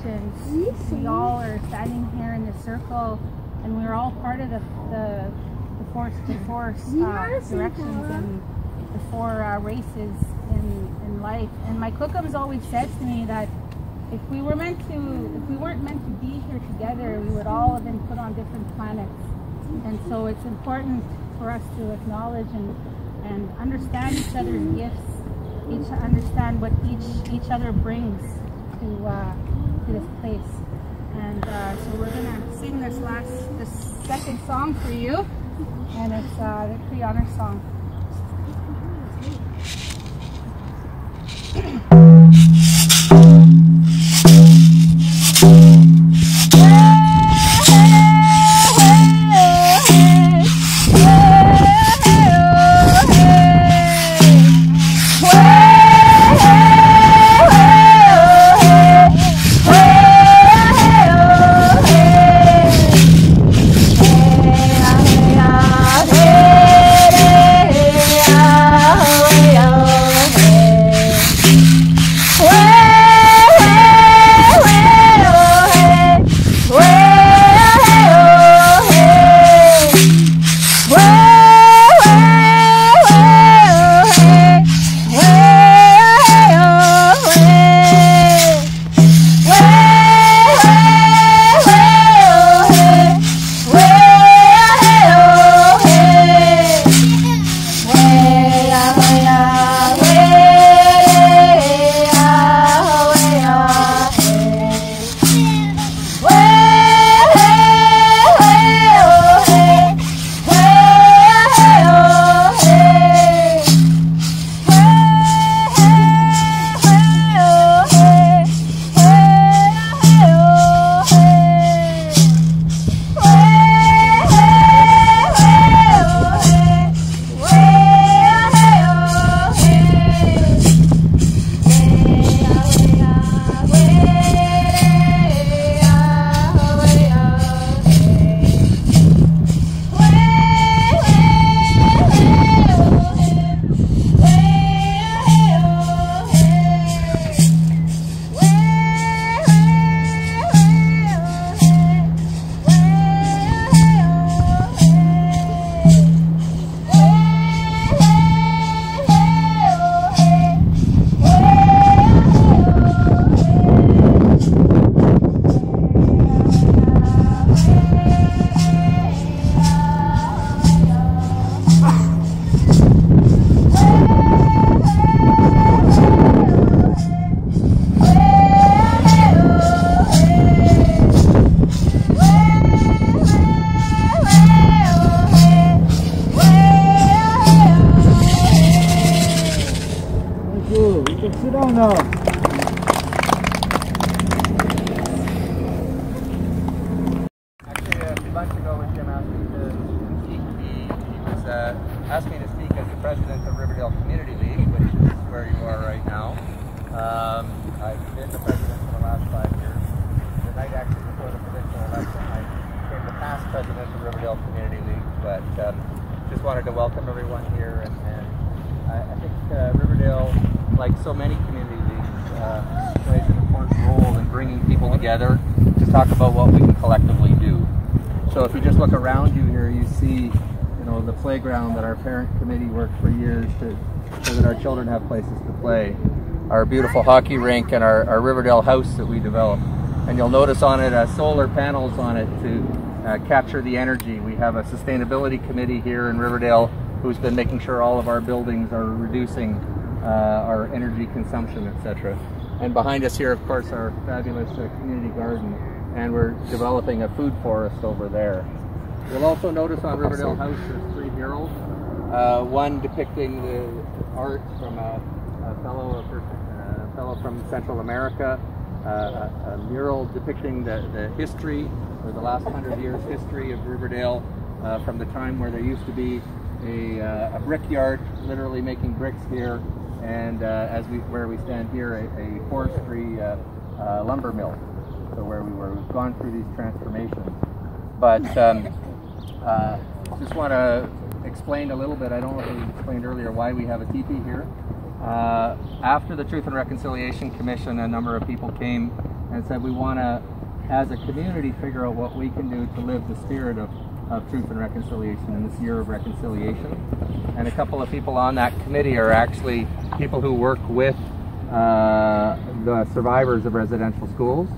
generations, we all are standing here in the circle, and we're all part of the force directions and the four races in life. And my Cookums always says to me that if we weren't meant to be here together, we would all have been put on different planets. And so it's important for us to acknowledge and understand each other's gifts, understand what each other brings to this place. And so we're gonna sing this second song for you, and it's the Cree Honor song. Sit down now. Actually, a few months ago when Jim asked me to speak, he asked me to speak as the president of Riverdale Community League, which is where you are right now. I've been the president for the last 5 years. The night actually before the provincial election, I became the past president of Riverdale Community League, but just wanted to welcome everyone here, and I think Riverdale, like so many community leagues, plays an important role in bringing people together to talk about what we can collectively do. So if you just look around you here, you see, the playground that our parent committee worked for years so that our children have places to play. Our beautiful hockey rink and our Riverdale house that we developed. And you'll notice on it solar panels on it to capture the energy. We have a sustainability committee here in Riverdale who's been making sure all of our buildings are reducing our energy consumption, etc. And behind us here, of course, our fabulous community garden, and we're developing a food forest over there. You'll also notice on Riverdale House there's 3 murals, one depicting the art from a fellow from Central America, a mural depicting the history, or the last 100 years history of Riverdale, from the time where there used to be a brickyard, literally making bricks here, and where we stand here, a forestry lumber mill. So we've gone through these transformations. But just want to explain a little bit. I don't know if we explained earlier why we have a teepee here. After the Truth and Reconciliation Commission, a number of people came and said we want to, as a community, figure out what we can do to live the spirit of truth and reconciliation in this year of reconciliation. And a couple of people on that committee are actually people who work with the survivors of residential schools,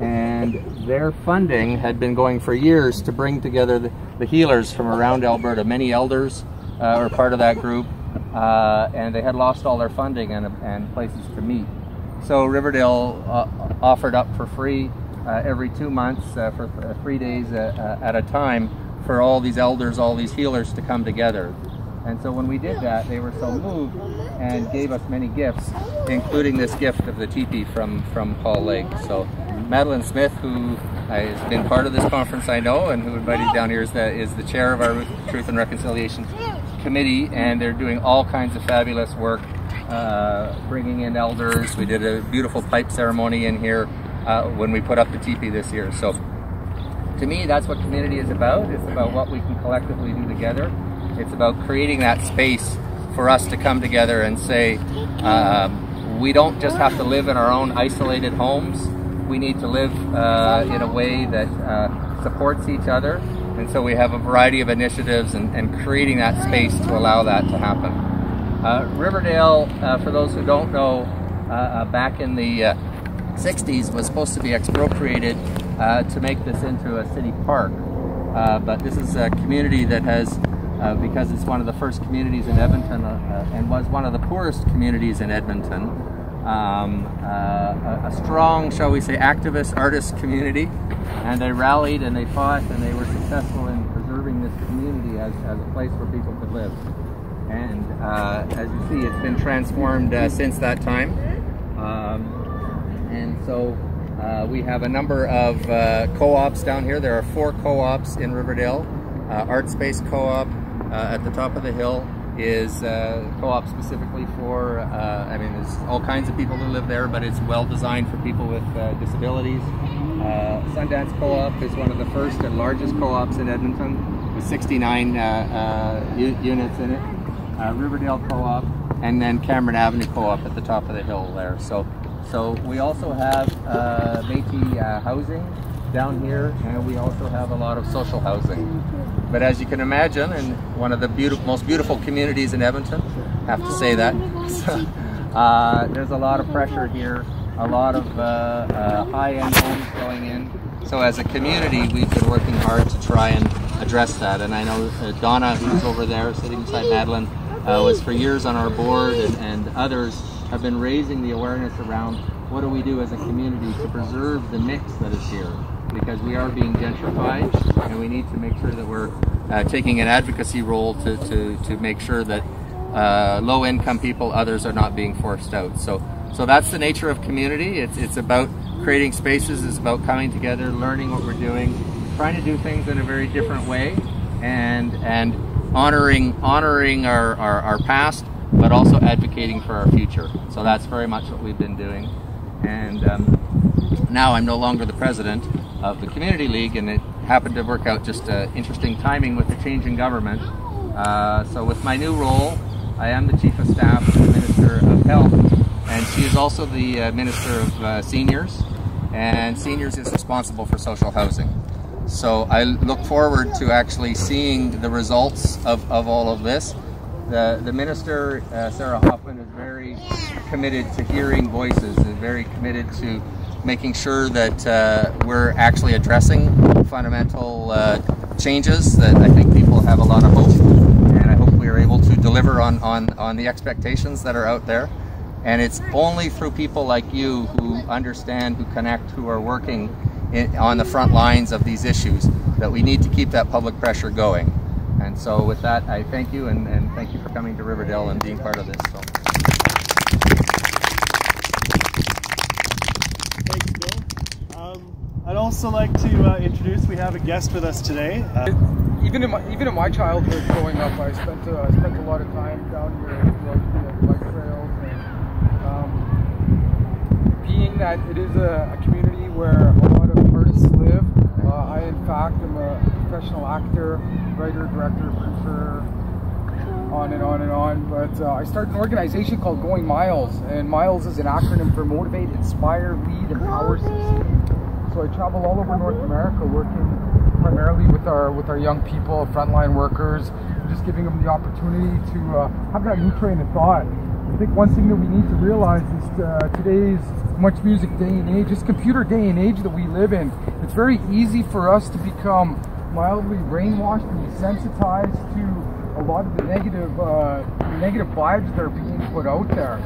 and their funding had been going for years to bring together the healers from around Alberta. Many elders were part of that group, and they had lost all their funding and places to meet. So Riverdale offered up for free every 2 months for 3 days at a time for all these elders, all these healers to come together. And so when we did that, they were so moved and gave us many gifts, including this gift of the teepee from Paul Lake. So Madeline Smith, who has been part of this conference, I know, and who invited down here, is the chair of our Truth and Reconciliation Committee, and they're doing all kinds of fabulous work, bringing in elders. We did a beautiful pipe ceremony in here when we put up the teepee this year. So to me, that's what community is about. It's about what we can collectively do together. It's about creating that space for us to come together and say, we don't just have to live in our own isolated homes. We need to live in a way that supports each other. And so we have a variety of initiatives and creating that space to allow that to happen. Riverdale, for those who don't know, back in the 60s was supposed to be expropriated to make this into a city park. But this is a community that has, because it's one of the first communities in Edmonton and was one of the poorest communities in Edmonton, a strong, shall we say, activist artist community, and they rallied and they fought and they were successful in preserving this community as a place where people could live. And as you see, it's been transformed since that time. And so we have a number of co-ops down here. There are 4 co-ops in Riverdale. Art Space Co-op at the top of the hill is co-op specifically for, I mean, there's all kinds of people who live there, but it's well designed for people with disabilities. Sundance Co-op is one of the first and largest co-ops in Edmonton with 69 units in it. Riverdale Co-op, and then Cameron Avenue Co-op at the top of the hill there. So we also have Métis housing down here, and we also have a lot of social housing. But as you can imagine, in one of the most beautiful communities in Edmonton, have to say that, there's a lot of pressure here, a lot of high-end homes going in. So as a community, we've been working hard to try and address that. And I know Donna, who's over there sitting beside Madeline, was for years on our board, and others have been raising the awareness around what do we do as a community to preserve the mix that is here, because we are being gentrified, and we need to make sure that we're taking an advocacy role to make sure that low-income people, others, are not being forced out. So that's the nature of community. It's about creating spaces. It's about coming together, learning what we're doing, trying to do things in a very different way, and honoring our past, but also advocating for our future. So that's very much what we've been doing. And now I'm no longer the president of the Community League, and it happened to work out just interesting timing with the change in government. So with my new role, I am the Chief of Staff to the Minister of Health, and she is also the Minister of Seniors, and Seniors is responsible for social housing. So I look forward to actually seeing the results of all of this. The Minister, Sarah Hoffman, is very committed to hearing voices, and very committed to making sure that we're actually addressing fundamental changes that I think people have a lot of hope, and I hope we are able to deliver on the expectations that are out there. And it's only through people like you who understand, who connect, who are working on the front lines of these issues that we need to keep that public pressure going. And so with that, I thank you, and thank you for coming to Riverdale and being part of this. So. Thanks, Bill. I'd also like to introduce, we have a guest with us today. Even in my childhood growing up, I spent a lot of time down here, the bike trails, and being that it is a community where a lot of artists live. I in fact am a professional actor, writer, director, producer, on and on and on. But I started an organization called Going Miles, and Miles is an acronym for Motivate, Inspire, Lead, Empower, Succeed. So I travel all over North America, working primarily with our young people, frontline workers, just giving them the opportunity to have that new train of thought. I think one thing that we need to realize is today's much music day and age, this computer day and age that we live in, it's very easy for us to become mildly brainwashed and desensitized to a lot of the negative vibes that are being put out there.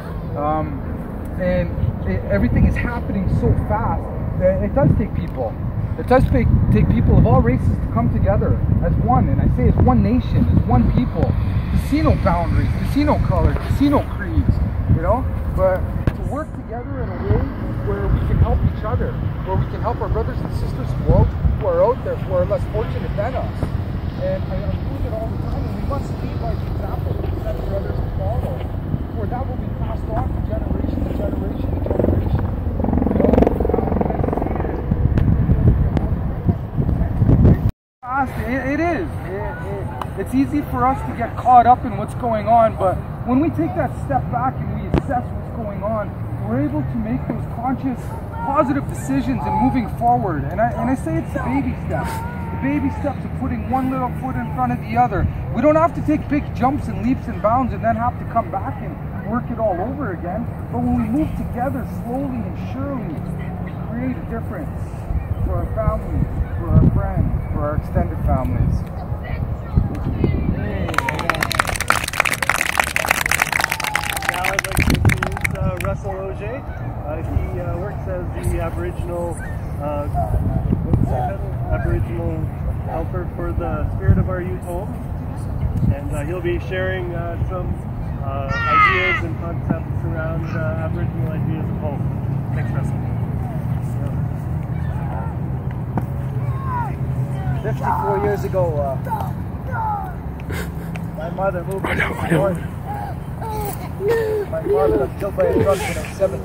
Everything is happening so fast that it does take people. It does take people of all races to come together as one, and I say as one nation, as one people. To see no boundaries, to see no colors, to see no creeds, you know? But to work together in a way where we can help each other, where we can help our brothers and sisters who are out there, who are less fortunate than us. And I use it all the time, and we must lead by example to set for others to follow, where that will be passed on from generation to generation to generation. It is. It's easy for us to get caught up in what's going on, but when we take that step back and we assess what's going on, we're able to make those conscious, positive decisions and moving forward. And I say it's the baby steps. The baby steps of putting one little foot in front of the other. We don't have to take big jumps and leaps and bounds and then have to come back and work it all over again. But when we move together slowly and surely, we create a difference for our families, for our friends, for our extended families. Now I'd like to introduce Russell Auger. He works as the Aboriginal helper for the Spirit of Our Youth Home, and he'll be sharing some ideas and concepts around Aboriginal ideas of hope. Thanks, Russell. 54 years ago, my mother moved to the north. My father got killed by a truck when I was 7.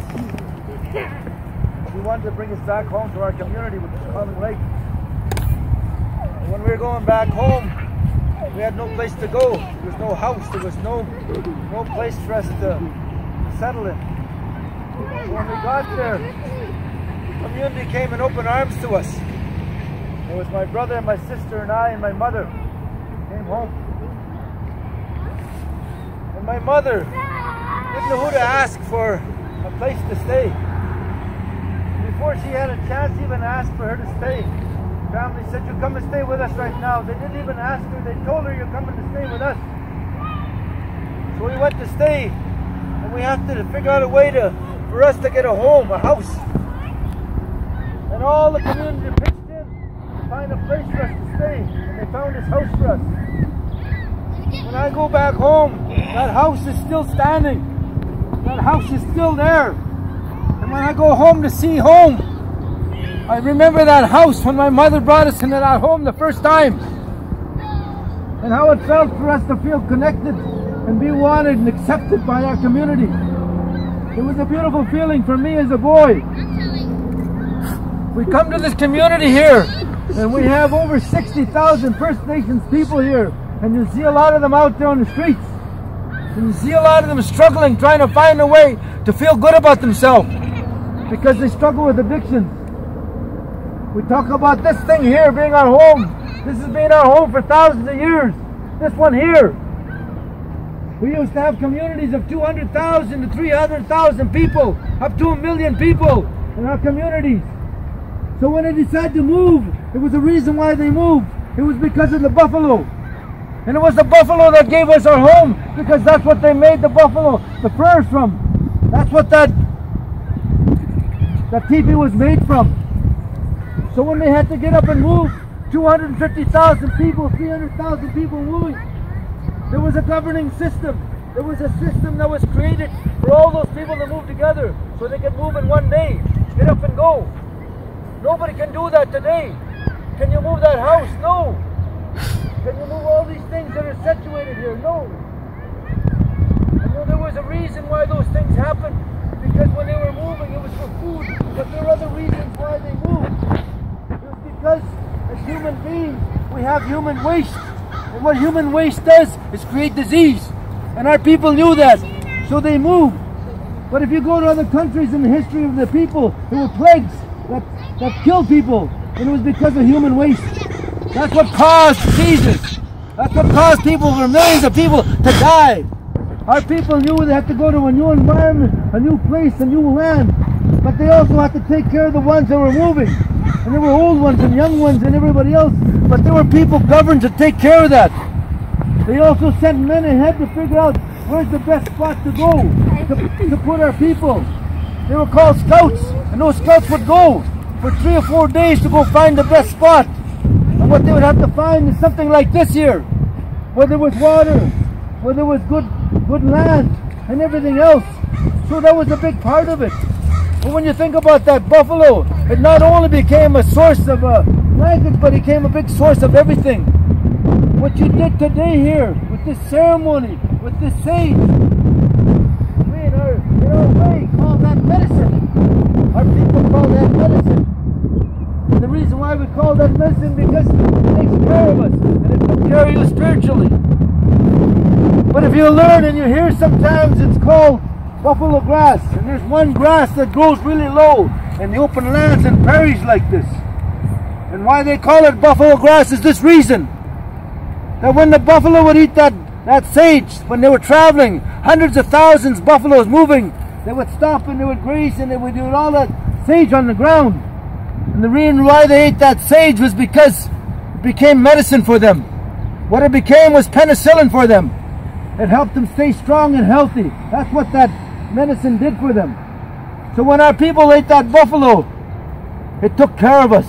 We wanted to bring us back home to our community, which is Common Lake. And when we were going back home, we had no place to go. There was no house. There was no place for us to settle in. So when we got there, the community came in open arms to us. It was my brother and my sister and I and my mother came home. And my mother didn't know who to ask for a place to stay. Before she had a chance to even ask for her to stay, family said, "You come and stay with us right now." They didn't even ask her. They told her, "You're coming to stay with us." So we went to stay, and we had to figure out a way for us to get a home, a house. And all the community pitched find a place for us to stay, and they found this house for us. When I go back home, that house is still standing. That house is still there. And when I go home to see home, I remember that house when my mother brought us into that home the first time, and how it felt for us to feel connected and be wanted and accepted by our community. It was a beautiful feeling for me as a boy. We come to this community here, and we have over 60,000 First Nations people here, and you see a lot of them out there on the streets, and you see a lot of them struggling, trying to find a way to feel good about themselves because they struggle with addictions. We talk about this thing here being our home. This has been our home for thousands of years. This one here. We used to have communities of 200,000 to 300,000 people, up to 1 million people in our communities. So when they decided to move, it was the reason why they moved. It was because of the buffalo. And it was the buffalo that gave us our home, because that's what they made the buffalo, the furs from. That's what that teepee was made from. So when they had to get up and move, 250,000 people, 300,000 people moving, there was a governing system. There was a system that was created for all those people to move together so they could move in one day, get up and go. Nobody can do that today. Can you move that house? No. Can you move all these things that are situated here? No. And there was a reason why those things happened. Because when they were moving, it was for food. But there are other reasons why they moved. It was because as human beings, we have human waste. And what human waste does is create disease. And our people knew that, so they moved. But if you go to other countries in the history of the people, there were plagues that killed people, and it was because of human waste. That's what caused diseases. That's what caused people, for millions of people, to die. Our people knew they had to go to a new environment, a new place, a new land. But they also had to take care of the ones that were moving. And there were old ones and young ones and everybody else. But there were people governed to take care of that. They also sent men ahead to figure out where's the best spot to go to put our people. They were called scouts. And those scouts would go for 3 or 4 days to go find the best spot. And what they would have to find is something like this here, where there was water, where there was good land and everything else. So that was a big part of it. But when you think about that buffalo, it not only became a source of blankets, but it became a big source of everything. What you did today here, with this ceremony, with this sage, we in our way call that medicine. Our people call that medicine. And the reason why we call that medicine, because it takes care of us, and it took care of you spiritually. But if you learn and you hear sometimes it's called buffalo grass, and there's one grass that grows really low in the open lands and prairies like this. And why they call it buffalo grass is this reason, that when the buffalo would eat that sage, when they were traveling, hundreds of thousands of buffaloes moving, they would stop and they would graze and they would do all that sage on the ground. And the reason why they ate that sage was because it became medicine for them. What it became was penicillin for them. It helped them stay strong and healthy. That's what that medicine did for them. So when our people ate that buffalo, it took care of us.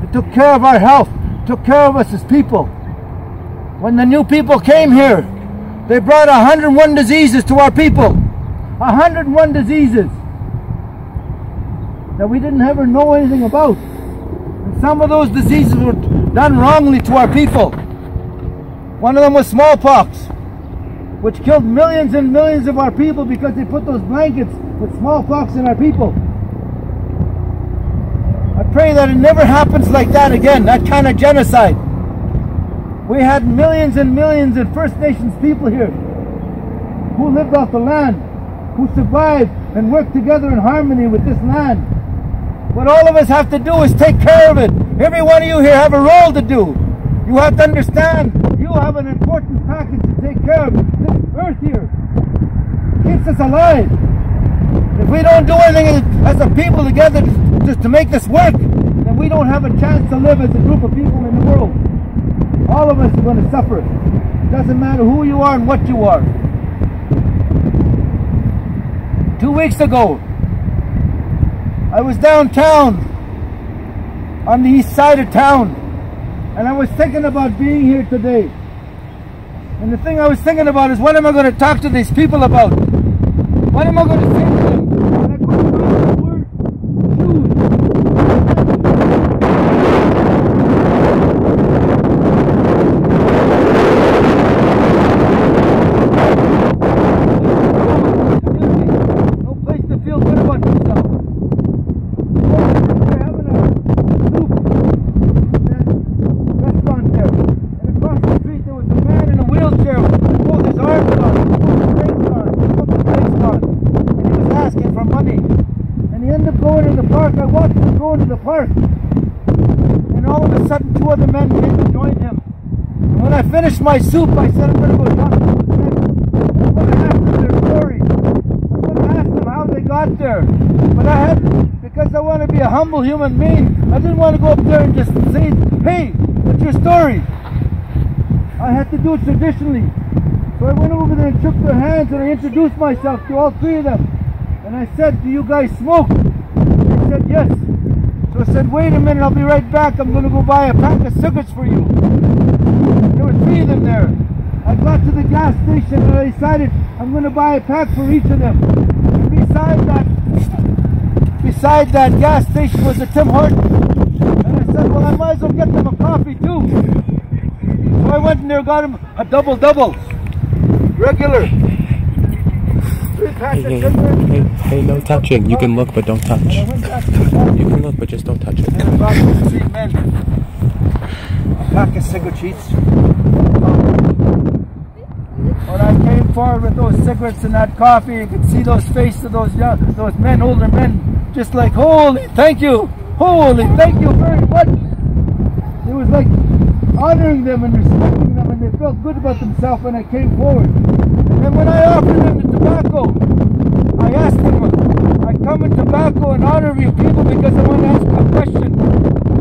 It took care of our health. It took care of us as people. When the new people came here, they brought 101 diseases to our people. 101 diseases that we didn't ever know anything about. And some of those diseases were done wrongly to our people. One of them was smallpox, which killed millions and millions of our people because they put those blankets with smallpox in our people. I pray that it never happens like that again, that kind of genocide. We had millions and millions of First Nations people here who lived off the land, who survived and worked together in harmony with this land. What all of us have to do is take care of it. Every one of you here have a role to do. You have to understand you have an important package to take care of. This earth here keeps us alive. If we don't do anything as a people together just to make this work, then we don't have a chance to live as a group of people in the world. All of us are going to suffer. It doesn't matter who you are and what you are. 2 weeks ago, I was downtown on the east side of town, and I was thinking about being here today. And the thing I was thinking about is, what am I going to talk to these people about? What am I going to say to them? And I couldn't find the word choose. No place to feel good about yourself. We're having a soup in that restaurant there. And across the street there was a man in a wheelchair with both his arms gone, both his legs gone, both his legs gone. And he was asking for money. And he ended up going to the park. I watched him go into the park. And all of a sudden 2 other men came and joined him. And when I finished my soup, I said, I'm going to go talk to those men. I'm going to ask them their story. I'm going to ask them how they got there. But I had, because I want to be a humble human being, I didn't want to go up there and just say, hey, what's your story? I had to do it traditionally. So I went over there and shook their hands and I introduced myself to all 3 of them. And I said, do you guys smoke? They said yes. So I said, wait a minute, I'll be right back. I'm going to go buy a pack of cigarettes for you. There were 3 of them there. I got to the gas station and I decided I'm going to buy a pack for each of them. And beside that gas station was a Tim Hortons. And I said, well, I might as well get them a coffee too. So I went in there and got him a double-double. Regular. 3 packs of cigarettes. Hey, no touching. You can look, but don't touch. You can look, but just don't touch it. And I got those 3 men a pack of cigarette sheets. When I came come forward with those cigarettes and that coffee. You could see those faces of those men, older men, just like, holy, thank you very much. It was like honoring them and respecting them, and they felt good about themselves when I came forward. And when I offered them the tobacco, I asked them, I come in tobacco and honor you people because I want to ask you a question.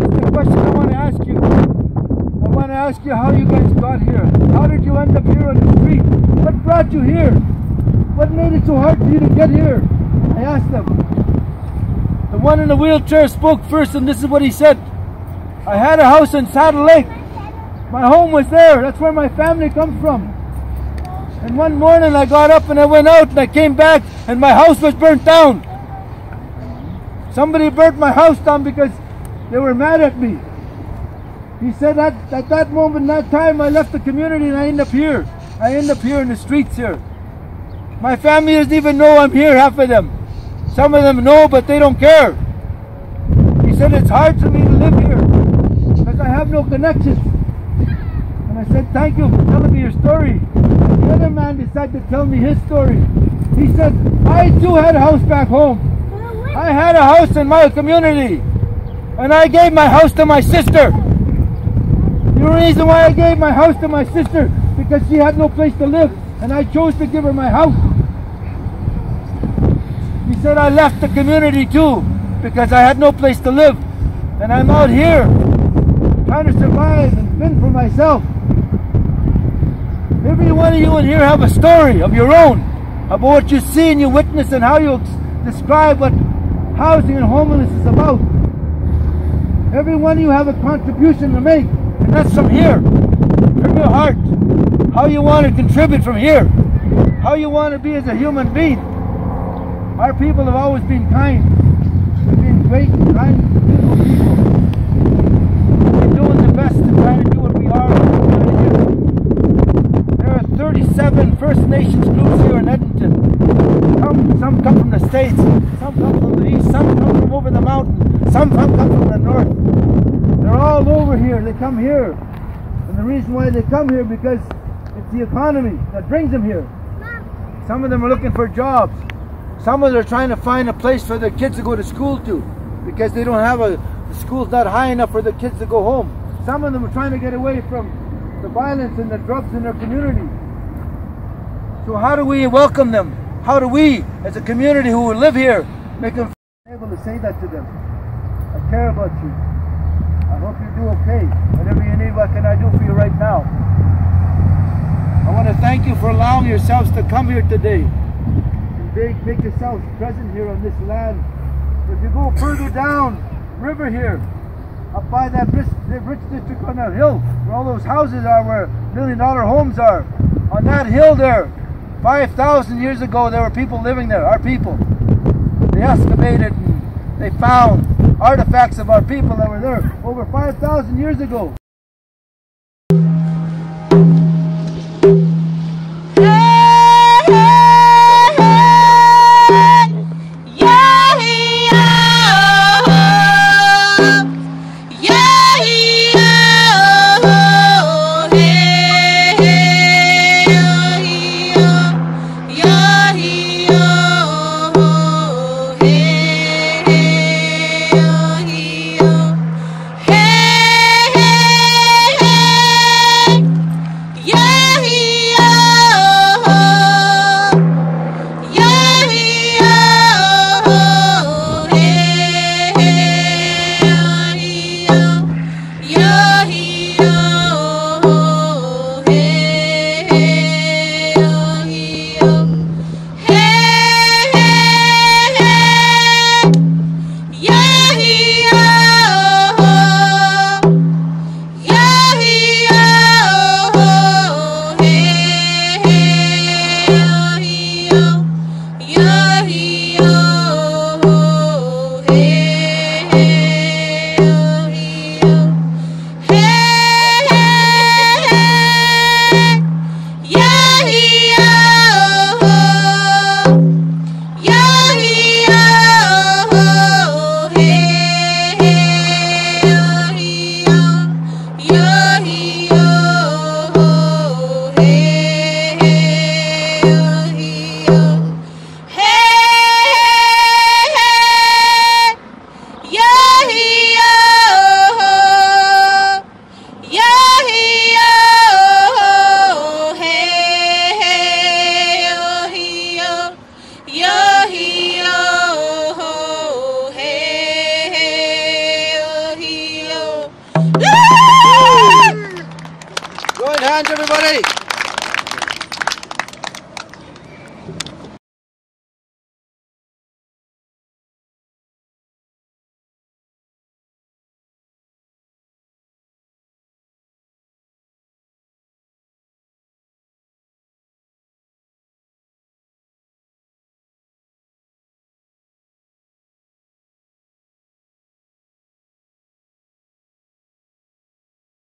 It's the question I want to ask you. I want to ask you how you guys got here. How did you end up here on the street? What brought you here? What made it so hard for you to get here? I asked them. The one in the wheelchair spoke first, and this is what he said. I had a house in Saddle Lake. My home was there. That's where my family comes from. And one morning I got up and I went out and I came back and my house was burnt down. Somebody burnt my house down because they were mad at me. He said that at that moment, that time, I left the community and I end up here. I end up here in the streets here. My family doesn't even know I'm here, half of them. Some of them know, but they don't care. He said it's hard for me to live here because I have no connections. And I said, thank you for telling me your story. The other man decided to tell me his story. He said, I too had a house back home. I had a house in my community. And I gave my house to my sister. The reason why I gave my house to my sister, because she had no place to live. And I chose to give her my house. He said I left the community too, because I had no place to live. And I'm out here, trying to survive and fend for myself. Every one of you in here have a story of your own, about what you see and you witness and how you describe what housing and homelessness is about. Every one of you have a contribution to make, and that's from here, from your heart. How you want to contribute from here, how you want to be as a human being. Our people have always been kind. They've been great, kind, beautiful people. We're doing the best to try to do what we are. There are 37 First Nations groups here in Edmonton. Some come from the States, some come from the East, some come from over the mountain, some come from the North. They're all over here. They come here. And the reason why they come here because it's the economy that brings them here. Some of them are looking for jobs. Some of them are trying to find a place for their kids to go to school to because they don't have the school's not high enough for the kids to go home. Some of them are trying to get away from the violence and the drugs in their community. So how do we welcome them? How do we, as a community who live here, make them able to say that to them? I care about you. I hope you do okay. Whatever you need, what can I do for you right now? I want to thank you for allowing yourselves to come here today and make yourselves present here on this land. If you go further down river here, up by that rich district on that hill, where all those houses are, where million-dollar homes are, on that hill there, 5,000 years ago there were people living there, our people. They excavated and they found artifacts of our people that were there over 5,000 years ago. Hey Good hands, everybody.